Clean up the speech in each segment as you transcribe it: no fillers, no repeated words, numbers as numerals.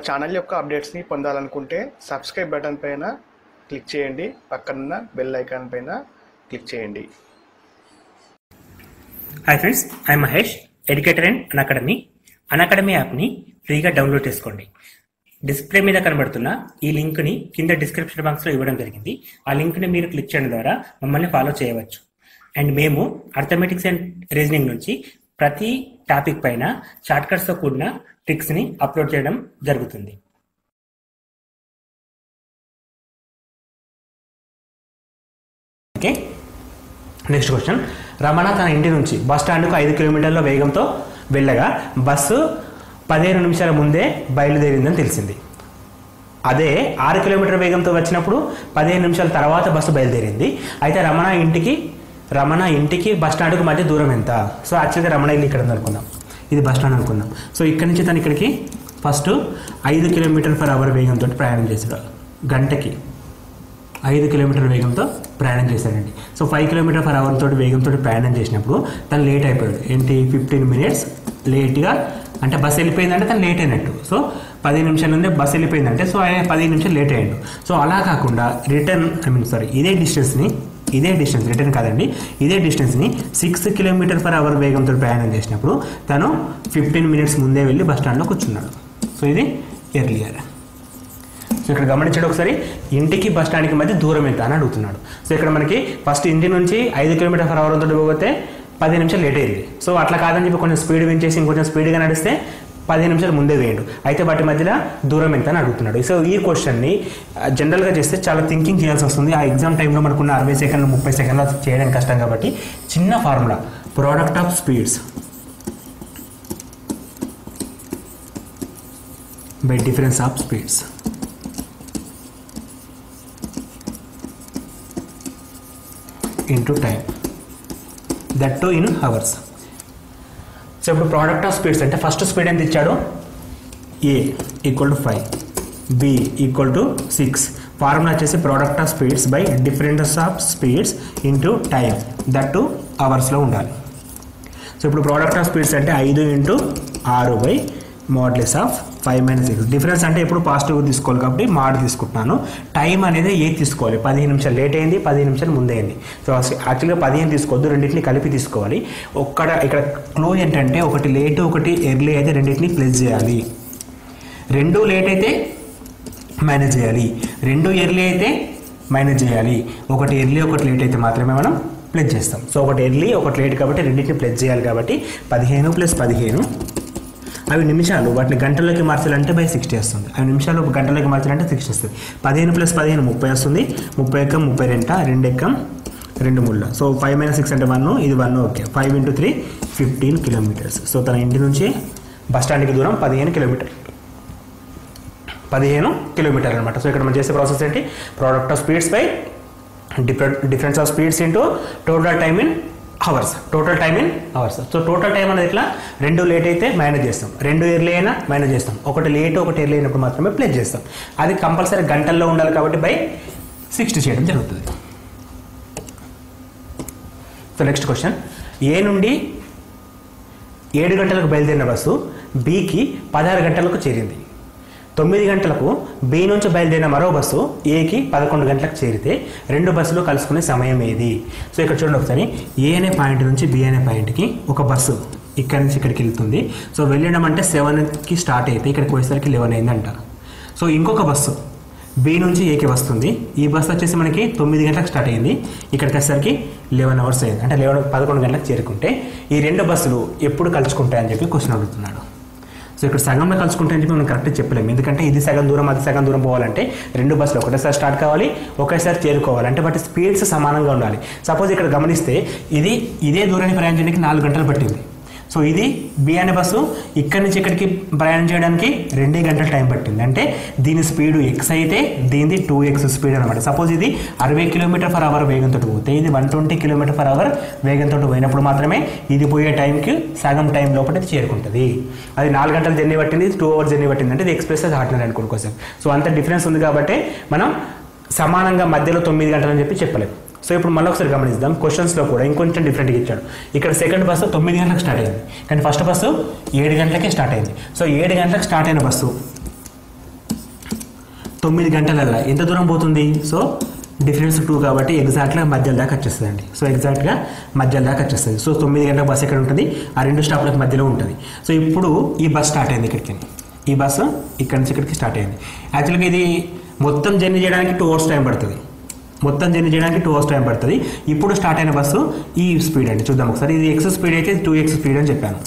Channel యొక్క అప్డేట్స్ని పొందాలనుకుంటే subscribe button పైన క్లిక్ చేయండి, పక్కనున్న బెల్ ఐకాన్ పైన క్లిక్ చేయండి. Hi friends, I Mahesh, educator and Unacademy యాప్ని ఫ్రీగా డౌన్లోడ్ చేసుకోండి. డిస్ప్లే మీద కనబడుతున్న ఈ లింక్ని కింద డిస్క్రిప్షన్ బాక్స్లో ఇవ్వడం జరిగింది. ఆ లింక్ని మీరు క్లిక్ చేయడం ద్వారా మమ్మల్ని ఫాలో చేయవచ్చు. అండ్ మేము అర్థమెటిక్స్ అండ్ రీజనింగ్ నుంచి ప్రతి టాపిక్ పైన షార్ట్కట్స్తో కూడిన ట్రిక్స్ని అప్లోడ్ చేయడం జరుగుతుంది. Okay, next question. రమణ తన ఇంటి నుంచి బస్ స్టాండ్కు 5 కిలోమీటర్ల వేగంతో వెళ్ళగా బస్సు 15 నిమిషాల ముందే బయలుదేరిందని తెలిసింది. అదే 6 కిలోమీటర్ల వేగంతో వచ్చినప్పుడు 15 నిమిషాల తర్వాత బస్సు బయలుదేరింది. అయితే రమణ ఇంటికి బస్ స్టాండ్కు మధ్య దూరం ఎంత? సో యాక్చువల్గా రమణ ఇల్లు ఇక్కడ అనుకుందాం, ఇది బస్ స్టాండ్ అనుకుందాం. సో ఇక్కడ నుంచి తను ఇక్కడికి ఫస్ట్ 5 km/h వేగంతో ప్రయాణం చేశాడు. గంటకి 5 కిలోమీటర్ల వేగంతో ప్రయాణం చేశాడండి. సో 5 km/h తోటి వేగంతో ప్రయాణం చేసినప్పుడు తను లేట్ అయిపోయాడు. ఏంటి, 15 minutes లేట్గా, అంటే బస్సు వెళ్ళిపోయిందంటే తను లేట్ అయినట్టు. సో 10 నిమిషాల నుండి బస్సు వెళ్ళిపోయిందంటే సో ఆయన 15 నిమిషాలు లేట్ అయ్యాడు. సో అలా కాకుండా ఇదే డిస్టెన్స్ రిటర్న్ కాదండి, ఇదే డిస్టెన్స్ని 6 km/h వేగంతో ప్రయాణం చేసినప్పుడు తను 15 minutes ముందే వెళ్ళి బస్ స్టాండ్లో కూర్చున్నాడు. సో ఇది ఎర్లియర్. సో ఇక్కడ గమనించండి ఒకసారి, ఇంటికి బస్ స్టాండ్కి మధ్య దూరం ఎంత అని అడుగుతున్నాడు. సో ఇక్కడ మనకి ఫస్ట్ ఇంటి నుంచి 5 km/h తోటి పోతే 10 నిమిషాలు లేట్ అయింది. సో అట్లా కాదని చెప్పి కొంచెం స్పీడ్ పెంచేసి ఇంకొంచెం స్పీడ్గా నడిస్తే 15 నిమిషాలు ముందే వేయండు. అయితే వాటి మధ్యలో దూరం ఎంత అని అడుగుతున్నాడు. సో ఈ క్వశ్చన్ని జనరల్గా చేస్తే చాలా థింకింగ్ చేయాల్సి వస్తుంది. ఆ ఎగ్జామ్ టైంలో మనకున్న 60 సెకండ్లు 30 సెకండ్లు చేయడం కష్టం. కాబట్టి చిన్న formula, product of speeds by difference of speeds into time, that to in hours. So ఇప్పుడు ప్రోడక్ట్ ఆఫ్ స్పీడ్స్ అంటే ఫస్ట్ స్పీడ్ ఎంత ఇచ్చాడు, A = 5, B = 6. ఫార్ములా వచ్చేసి product of speeds by difference of speeds into time, that to అవర్స్లో ఉండాలి. So ఇప్పుడు product of speeds అంటే 5 × 6 modulus of 5 - 6. Difference అంటే ఎప్పుడు పాజిటివ్ తీసుకోవాలి కాబట్టి మాడ్ తీసుకుంటున్నాను. టైం అనేది ఏ తీసుకోవాలి, 15 నిమిషాలు లేట్ అయింది, 15 నిమిషాలు ముందే అయింది. సో యాక్చువల్గా 15 తీసుకోవద్దు, రెండింటిని కలిపి తీసుకోవాలి. ఇక్కడ క్లూ ఏంటంటే ఒకటి లేట్ ఒకటి ఎర్లీ అయితే రెండింటిని ప్లస్ చేయాలి. 2 లేట్ అయితే మైనస్ చేయాలి, 2 ఎర్లీ అయితే మైనస్ చేయాలి. ఒకటి ఎర్లీ ఒకటి లేట్ అయితే మాత్రమే మనం ప్లస్ చేస్తాం. సో ఒకటి ఎర్లీ ఒకటి లేట్ కాబట్టి రెండింటిని ప్లస్ చేయాలి. కాబట్టి 15 + 15, అవి నిమిషాలు, వాటిని గంటల్లోకి మార్చాలంటే బై 60 వస్తుంది. అవి నిమిషాలు గంటల్లోకి మార్చాలంటే 60 వస్తుంది. 15 + 15 30 వస్తుంది. 30 × 32, 2 × 2 3. సో 5 - 6 అంటే 1, ఇది 1. Okay, 5 × 3 15 kilometers. సో తన ఇంటి నుంచి బస్ స్టాండ్కి దూరం 15 కిలోమీటర్లు అనమాట. సో ఇక్కడ మనం చేసే ప్రాసెస్ ఏంటి, product of speeds by difference of speeds into total time in hours. So total time అనేది ఇట్లా 2 లేట్ అయితే మైనస్ చేస్తాం, 2 ఎర్లీ అయినా మైనస్ చేస్తాం, ఒకటి లేట్ ఒకటి ఎర్లీ అయినప్పుడు మాత్రమే ప్లస్ చేస్తాం. అది కంపల్సరీ గంటల్లో ఉండాలి కాబట్టి బై 60 చేయడం జరుగుతుంది. So next question. ఏ నుండి 7 గంటలకు బయలుదేరిన బస్సు బికి 16 గంటలకు చేరింది. 9 గంటలకు బి నుంచి బయలుదేరిన మరో బస్సు ఏకి 11 గంటలకు చేరితే 2 బస్సులు కలుసుకునే సమయం ఏది? సో ఇక్కడ చూడండి ఒకసారి, ఏ అనే పాయింట్ నుంచి బి అనే పాయింట్కి ఒక బస్సు ఇక్కడి నుంచి ఇక్కడికి వెళ్తుంది. సో వెళ్ళడం అంటే 7కి స్టార్ట్ అయితే ఇక్కడికి వచ్చేసరికి 11 అయిందంట. సో ఇంకొక బస్సు బి నుంచి ఏకి వస్తుంది. ఈ బస్సు వచ్చేసి మనకి 9 గంటలకు స్టార్ట్ అయింది, ఇక్కడికి వచ్చేసరికి 11 hours అయింది. అంటే 11 గంటలకు చేరుకుంటే ఈ 2 బస్సులు ఎప్పుడు కలుసుకుంటాయని చెప్పి క్వశ్చన్ అడుగుతున్నాడు. సో ఇక్కడ సగంలో కలుసుకుంటాయని చెప్పి మనం కరెక్ట్గా చెప్పలేము. ఎందుకంటే ఇది సగం దూరం అది సగం దూరం పోవాలంటే 2 బస్సులు ఒకటేసారి స్టార్ట్ కావాలి, ఒకేసారి చేరుకోవాలి. అంటే వాటి స్పీడ్స్ సమానంగా ఉండాలి. సపోజ్ ఇక్కడ గమనిస్తే ఇదే దూరాన్ని ప్రయాణించడానికి 4 గంటలు పట్టింది. సో ఇది బి అనే బస్సు ఇక్కడి నుంచి ఇక్కడికి ప్రయాణం చేయడానికి 2 గంటల టైం పట్టింది. అంటే దీని స్పీడ్ x అయితే దీనిది 2x స్పీడ్ అనమాట. సపోజ్ ఇది 60 km/h వేగంతో పోతే ఇది 120 km/h వేగంతో పోయినప్పుడు మాత్రమే ఇది పోయే టైంకి సగం టైం లోపల ఇది చేరుకుంటుంది. అది 4 గంటల జర్నీ పట్టింది, 2 hours జర్నీ పట్టింది, అంటే ఇది ఎక్స్ప్రెస్ హార్ట్నర్ అనుకోండి కోసం. సో అంత డిఫరెన్స్ ఉంది కాబట్టి మనం సమానంగా మధ్యలో 9 గంటలు అని చెప్పి చెప్పలేము. సో ఇప్పుడు మళ్ళీ ఒకసారి గమనిద్దాం, క్వశ్చన్స్లో కూడా ఇంకొంచెం డిఫరెంట్గా ఇచ్చాడు. ఇక్కడ సెకండ్ బస్సు 9 గంటలకు స్టార్ట్ అయింది, కానీ ఫస్ట్ బస్సు 7 గంటలకే స్టార్ట్ అయింది. సో 7 గంటలకు స్టార్ట్ అయిన బస్సు 9 గంటలల్లో ఎంత దూరం పోతుంది? సో డిఫరెన్స్ 2 కాబట్టి ఎగ్జాక్ట్గా మధ్యలో దాకా వచ్చేస్తుంది అండి. సో ఎగ్జాక్ట్గా మధ్యలో దాకా వచ్చేస్తుంది. సో 9 గంటల బస్సు ఎక్కడ ఉంటుంది? ఆ 2 స్టాప్లకు మధ్యలో ఉంటుంది. సో ఇప్పుడు ఈ బస్ స్టార్ట్ అయింది ఇక్కడికి, ఈ బస్సు ఇక్కడ నుంచి ఇక్కడికి స్టార్ట్ అయింది. యాక్చువల్గా ఇది మొత్తం జర్నీ చేయడానికి 2 hours టైం పడుతుంది. మొత్తం జర్నీ చేయడానికి 2 hours టైం పడుతుంది. ఇప్పుడు స్టార్ట్ అయిన బస్సు ఈ స్పీడ్ అండి. చూద్దాం ఒకసారి. ఇది ఎక్స్ స్పీడ్ అయితే 2x స్పీడ్ అని చెప్పాను.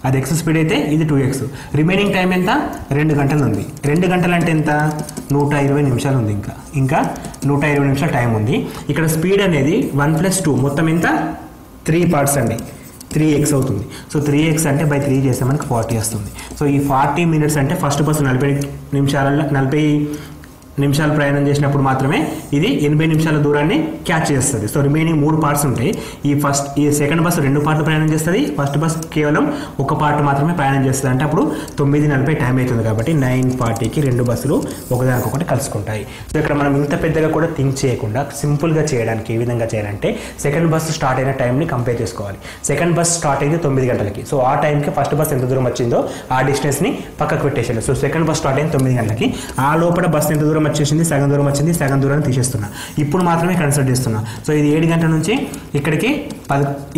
అది ఎక్స్ స్పీడ్ అయితే ఇది 2x. రిమైనింగ్ టైం ఎంత? 2 గంటలు ఉంది. 2 గంటలు అంటే ఎంత? 120 నిమిషాలు ఉంది. ఇంకా 120 నిమిషాలు టైం ఉంది. ఇక్కడ స్పీడ్ అనేది 1 + 2 మొత్తం ఎంత? 3 parts అండి. 3x అవుతుంది. సో 3x అంటే బై 3 చేస్తే మనకి 40 వస్తుంది. సో ఈ 40 minutes అంటే ఫస్ట్ బస్సు 40 నిమిషాలు ప్రయాణం చేసినప్పుడు మాత్రమే ఇది 80 నిమిషాల దూరాన్ని క్యాచ్ చేస్తుంది. సో రిమైనింగ్ 3 parts ఉంటాయి. ఈ సెకండ్ బస్సు 2 పార్ట్లు ప్రయాణం చేస్తుంది. ఫస్ట్ బస్ కేవలం 1 పార్ట్ మాత్రమే ప్రయాణం చేస్తుంది. అంటే అప్పుడు 9:40 టైం అవుతుంది కాబట్టి 9:40కి 2 బస్సులు ఒకదానికొకటి కలుసుకుంటాయి. సో ఇక్కడ మనం ఇంత పెద్దగా కూడా థింక్ చేయకుండా సింపుల్గా చేయడానికి ఏ విధంగా చేయాలంటే సెకండ్ బస్సు స్టార్ట్ అయిన టైంని కంపేర్ చేసుకోవాలి. సెకండ్ బస్ స్టార్ట్ అయింది 9 గంటలకి. సో ఆ టైంకి ఫస్ట్ బస్ ఎంత దూరం వచ్చిందో ఆ డిస్టెన్స్ని పక్కకు పెట్టేసాను. సో సెకండ్ బస్ స్టార్ట్ అయింది 9 గంటలకి. ఆ లోపల బస్ ఎంత దూరం వచ్చేసింది? సగం దూరం వచ్చింది. సగం దూరాన్ని తీసేస్తున్నా. ఇప్పుడు మాత్రమే కన్సిడర్ చేస్తున్నా. సో ఇది 7 గంటల నుంచి ఇక్కడికి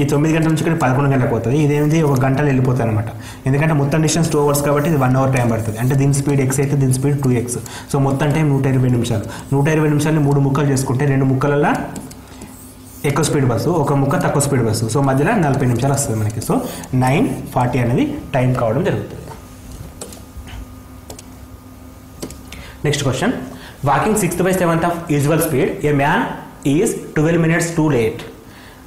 ఈ 9 గంటల నుంచి ఇక్కడ 11 గంటలకు పోతుంది. ఇదేమిటి 1 గంటలు వెళ్ళిపోతుంది అనమాట. ఎందుకంటే మొత్తం డిస్టెన్స్ 2 hours కాబట్టి ఇది 1 hour టైం పడుతుంది. అంటే దీని స్పీడ్ x అయితే దీని స్పీడ్ 2x. సో మొత్తం టైం 120 నిమిషాలు. 120 నిమిషాలని 3 ముక్కలు చేసుకుంటే 2 ముక్కలలో ఎక్కువ స్పీడ్ బస్సు, 1 ముక్క తక్కువ స్పీడ్ బస్సు. సో మధ్యలో 40 నిమిషాలు వస్తుంది మనకి. సో 9:40 అనేది టైం కావడం జరుగుతుంది. Next question. Walking 6/7 of usual speed, a man is 12 minutes too late.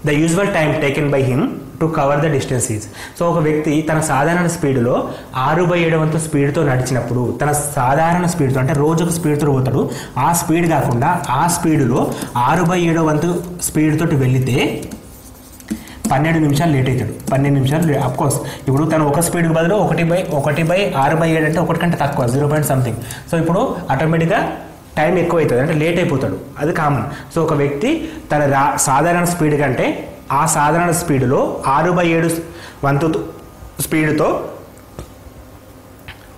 The usual time taken by him to cover the distance is. So ఒక వ్యక్తి తన సాధారణ స్పీడ్లో 6/7 స్పీడ్తో నడిచినప్పుడు, తన సాధారణ స్పీడ్తో అంటే రోజుకు స్పీడ్తో పోతాడు, ఆ స్పీడ్ కాకుండా ఆ స్పీడ్లో 6/7 స్పీడ్తో వెళితే 12 నిమిషాలు లేట్ అవుతాడు. 12 నిమిషాలు అఫ్కోర్స్. ఇప్పుడు తను ఒక స్పీడ్కి బదులు 1/6/7 అంటే 1 కంటే తక్కువ 0. something. సో ఇప్పుడు ఆటోమేటిక్గా టైం ఎక్కువ అవుతుంది, అంటే లేట్ అయిపోతాడు. అది కామన్. సో ఒక వ్యక్తి తన సాధారణ స్పీడ్ కంటే ఆ సాధారణ స్పీడ్లో 6/7 స్పీడ్తో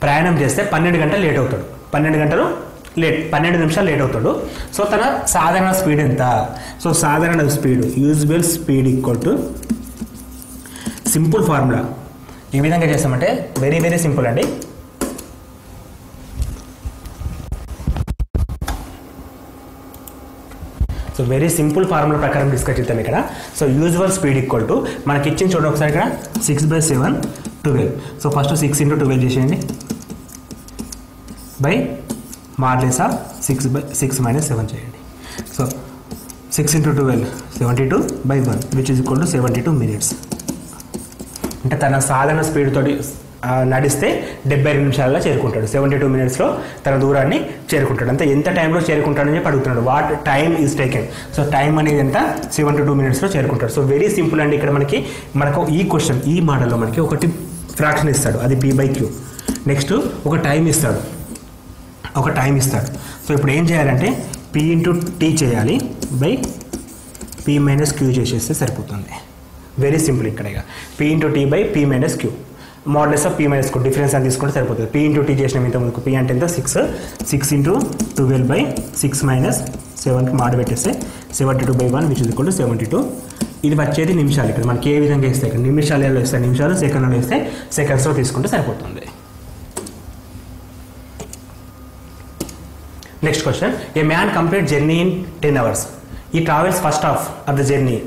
ప్రయాణం చేస్తే 12 గంటలు లేట్ అవుతాడు. 12 నిమిషాలు లేట్ అవుతాడు. సో తన సాధారణ స్పీడ్ ఎంత? సో సాధారణ speed usual speed equal to simple formula ఏ విధంగా చేస్తామంటే వెరీ వెరీ సింపుల్ అండి. సో వెరీ సింపుల్ ఫార్ములా ప్రకారం డిస్కస్ చేద్దాం ఇక్కడ. So usual speed equal to మనకి ఇచ్చిన చూడండి ఒకసారి ఇక్కడ 6/7 12. సో ఫస్ట్ 6 × 12 చేసేయండి బై మార్లేసా 6 - 7 చేయండి. So 6 × 12 72/1 which is equal to 72 minutes. అంటే తన సాధారణ స్పీడ్ తోటి నడిస్తే 72 నిమిషాల్లో చేరుకుంటాడు. 72 minutesలో తన దూరాన్ని చేరుకుంటాడు. అంతే. ఎంత టైంలో చేరుకుంటాడని చెప్పి అడుగుతున్నాడు. What time is taken. So time అనేది ఎంత? 72 minutesలో చేరుకుంటాడు. సో వెరీ సింపుల్ అండి. ఇక్కడ మనకు ఈ క్వశ్చన్ ఈ మోడల్లో మనకి ఒకటి ఫ్రాక్షన్ ఇస్తాడు, అది p/q. నెక్స్ట్ ఒక టైం ఇస్తాడు. సో ఇప్పుడు ఏం చేయాలంటే p × t చేయాలి బై p - q చేసేస్తే సరిపోతుంది. Very simple. ఇక్కడ ఇక p × t by p - q models of p - q difference అని తీసుకుంటే సరిపోతుంది. p × t చేసిన ఇంత ముందుకు p అంటే ఎంత 6 × 12 6 - 7కి మాడ పెట్టేస్తే 72/1 విచ్ ఈజ్ ఈక్వల్ టు 72. ఇది వచ్చేది నిమిషాలు. ఇక్కడ మనకి ఏ విధంగా ఇస్తే ఇక్కడ నిమిషాలలో ఇస్తే నిమిషాలు, సెకండ్లలో ఇస్తే సెకండ్స్లో తీసుకుంటే సరిపోతుంది. Next question. A man complete journey in 10 hours. He travels first half of the journey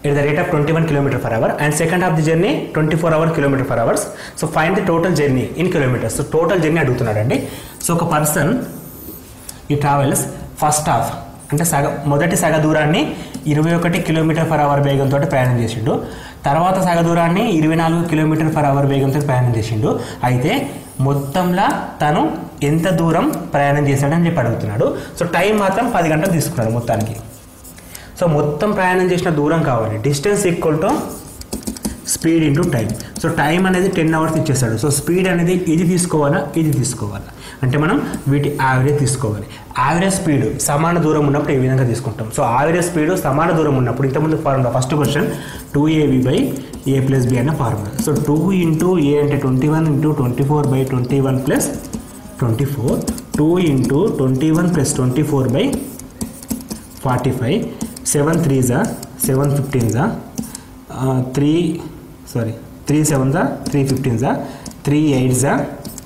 at the rate of 21 km/h and second half of the journey 24 km/h. So find the total journey in kilometers. So total journey అడుగుతున్నాడండి. So ఒక person ఈ travels first half అంటే మొదటి సగ దూరాన్ని 21 km/h వేగంతో ప్రయాణం చేసిండు. తర్వాత సగ దూరాన్ని 24 km/h వేగంతో ప్రయాణం చేసిండు. అయితే మొత్తంలో తను ఎంత దూరం ప్రయాణం చేశాడని చెప్పి అడుగుతున్నాడు. సో టైం మాత్రం 10 గంటలు తీసుకున్నాడు మొత్తానికి. సో మొత్తం ప్రయాణం చేసిన దూరం కావాలి. Distance equal to speed into time. So time అనేది 10 hours ఇచ్చేస్తాడు. సో స్పీడ్ అనేది ఇది తీసుకోవాలా ఇది తీసుకోవాలా అంటే మనం వీటి యావరేజ్ తీసుకోవాలి. యావరేజ్ స్పీడ్ సమాన దూరం ఉన్నప్పుడు ఏ విధంగా తీసుకుంటాం. సో యావరేజ్ స్పీడ్ సమాన దూరం ఉన్నప్పుడు ఇంతకుముందు formula first question 2ab/a + b అనే ఫార్ములా. సో 2 × a అంటే 21 × 24/21 + 24 2 into 21 plus 24 by 45. 7 3s are 7 15s are 3 7s are 3 15s are 3 8s are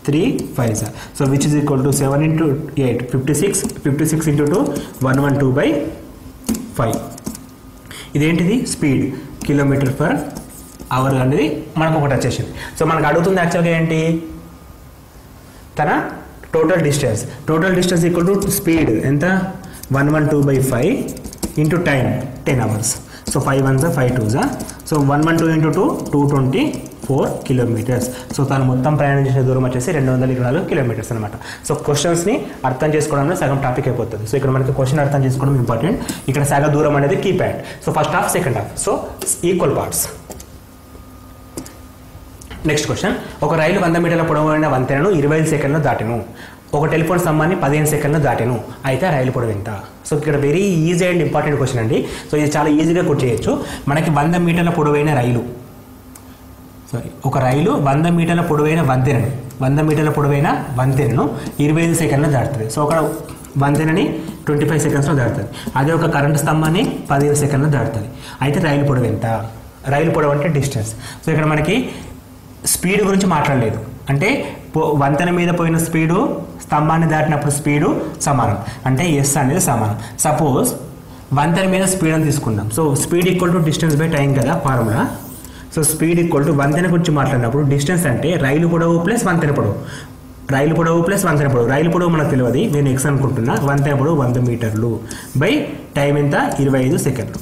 3 5s are. So which is equal to 7 into 8 56 into 2 112 by 5. ఇదేంటిది speed kilometre per hour అనేది మనకు ఒకటి వచ్చేసింది. So మనకు అడుగుతుంది యాక్చువల్గా ఏంటి, తన total distance equal to speed ఎంత 112 by 5 into time 10 hours. So 5 1s 5 2s. So 112 into 2 224 kilometres. So తను మొత్తం ప్రయాణం చేసే దూరం వచ్చేసి 224 కిలోమీటర్స్ అనమాట. సో క్వశ్చన్స్ని అర్థం చేసుకోవడంలో సగం టాపిక్ అయిపోతుంది. సో ఇక్కడ మనకి క్వశ్చన్ అర్థం చేసుకోవడం ఇంపార్టెంట్. ఇక్కడ సగం దూరం అనేది key pad. So first half second half, so equal parts. Next question, ఒక రైలు 100 మీటర్ల పొడవైన వంతెనను 25 సెకండ్లో దాటెను. ఒక టెలిఫోన్ స్తంభాన్ని 15 సెకండ్లో దాటెను. అయితే రైలు పొడవు ఎంత? సో ఇక్కడ very easy and important question అండి. సో ఇది చాలా ఈజీగా కొట్ చేయొచ్చు. మనకి 100 మీటర్ల పొడవైన ఒక రైలు 100 మీటర్ల పొడవైన వంతెనను 25 సెకండ్లో దాటుతుంది. సో ఒక వంతెనని 25 సెకండ్స్లో దాటుతుంది. అదే ఒక కరెంటు స్తంభాన్ని 15 సెకండ్లో దాటుతుంది. అయితే రైలు పొడవు ఎంత? రైలు పొడవు అంటే డిస్టెన్స్. సో ఇక్కడ మనకి స్పీడ్ గురించి మాట్లాడలేదు. అంటే వంతెన మీద పోయిన స్పీడు స్తంభాన్ని దాటినప్పుడు స్పీడు సమానం, అంటే ఎస్ అనేది సమానం. సపోజ్ వంతెన మీద స్పీడ్ అని తీసుకుందాం. So speed equal to distance by time కదా formula. So speed equal to వంతెన గురించి మాట్లాడినప్పుడు డిస్టెన్స్ అంటే రైలు పొడవు ప్లస్ వంతెన పొడవు. రైలు పొడవు మనకు తెలియదు, నేను ఎక్స్ అనుకుంటున్నా. వంతెన పొడవు 100 మీటర్లు బై టైం ఎంత 25 సెకండ్లు.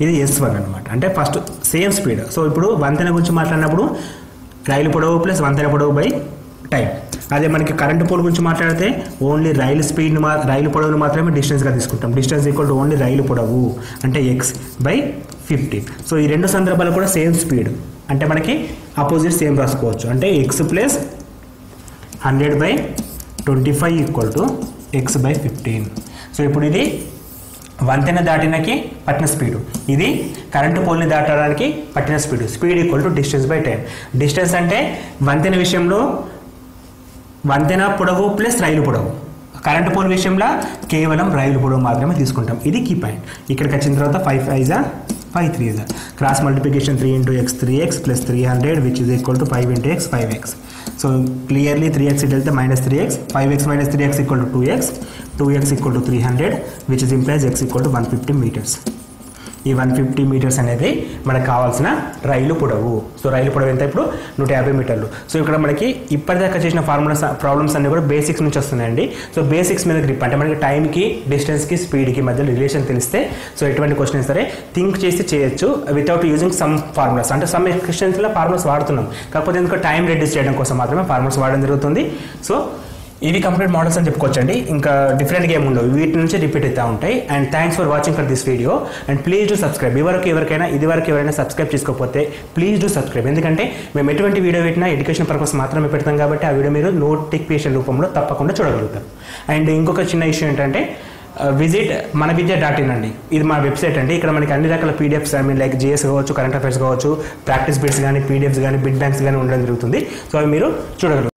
ఇది S1 అనమాట, అంటే ఫస్ట్ సేమ్ స్పీడ్. సో ఇప్పుడు వంతెన గురించి మాట్లాడినప్పుడు రైలు పొడవు ప్లస్ వంతెన పొడవు బై టైం. అదే మనకి కరెంటు పోల్ గురించి మాట్లాడితే ఓన్లీ రైలు పొడవును మాత్రమే డిస్టెన్స్గా తీసుకుంటాం. డిస్టెన్స్ ఈక్వల్ టు ఓన్లీ రైలు పొడవు అంటే ఎక్స్ బై 15. సో ఈ రెండు సందర్భాలు కూడా సేమ్ స్పీడ్, అంటే మనకి అపోజిట్ సేమ్ రాసుకోవచ్చు. అంటే X plus 100 by 25 equal to X by 15. So ఇప్పుడు ఇది వంతెన దాటినకి పట్టిన స్పీడు, ఇది కరెంటు పోల్ని దాటడానికి పట్టిన speed. Speed equal to distance by time. Distance అంటే వంతెన విషయంలో వంతెన పొడవు ప్లస్ రైలు పొడవు, కరెంటు పోల్ విషయంలో కేవలం రైలు పొడవు మాత్రమే తీసుకుంటాం. ఇది కీ పాయింట్. ఇక్కడికి వచ్చిన తర్వాత 5 5s 5 3s. Cross multiplication 3 into x 3x plus 300 which is equal to 5 into x 5x. So clearly 3x ఇటు వెళ్తే -3x, 5x minus 3x equal to 2x equal to 300 which is implies x equal to 150 meters. ఈ 150 metres అనేది మనకు కావాల్సిన రైలు పొడవు. So రైలు పొడవు ఎంత? ఇప్పుడు 150 మీటర్లు. సో ఇక్కడ మనకి ఇప్పటిదాకా చేసిన ప్రాబ్లమ్స్ అన్నీ కూడా బేసిక్స్ నుంచి వస్తున్నాయండి. సో బేసిక్స్ మీద గ్రిప్, అంటే మనకి టైంకి, డిస్టెన్స్కి, స్పీడ్కి మధ్య రిలేషన్ తెలిస్తే సో ఎటువంటి క్వశ్చన్ సరే థింక్ చేసి చేయొచ్చు వితౌట్ యూజింగ్ సమ్ ఫార్ములాస్. అంటే సమ్ క్వశ్చన్స్లో ఫార్ములాస్ వాడుతున్నాం, కాకపోతే ఎందుకు టైం రెడ్యూస్ చేయడం కోసం మాత్రమే ఫార్ములాస్ వాడడం జరుగుతుంది. సో ఇవి కంప్లీట్ మోడల్స్ అని చెప్పుకోవచ్చండి. ఇంకా డిఫరెంట్గా ఏమి ఉండవు, వీటి నుంచి రిపీట్ అవుతూ ఉంటాయి. And thanks for watching for this video. And please do subscribe. ఇదివరకు ఎవరైనా సబ్స్క్రైబ్ చేసుకోకపోతే ప్లీజ్ డూ సబ్స్క్రైబ్. ఎందుకంటే మేము ఎటువంటి వీడియో పెట్టినా ఎడ్యుకేషన్ పర్పస్ మాత్రమే పెడతాం కాబట్టి ఆ వీడియో మీరు నోటిఫికేషన్ రూపంలో తప్పకుండా చూడగలుగుతారు. అండ్ ఇంకొక చిన్న ఇష్యూ ఏంటంటే విజిట్ manavidya.in అండి. ఇది మా వెబ్సైట్ అండి. ఇక్కడ మనకి అన్ని రకాల పీడిఎఫ్స్, లైక్ జిఎస్ కావచ్చు, కరెంట్ అఫైర్స్ కావచ్చు, ప్రాక్టీస్ బిట్స్ కానీ, పీడిఎఫ్స్ కానీ, బిట్ బ్యాంక్స్ కానీ ఉండడం జరుగుతుంది. సో అవి మీరు చూడగలరు.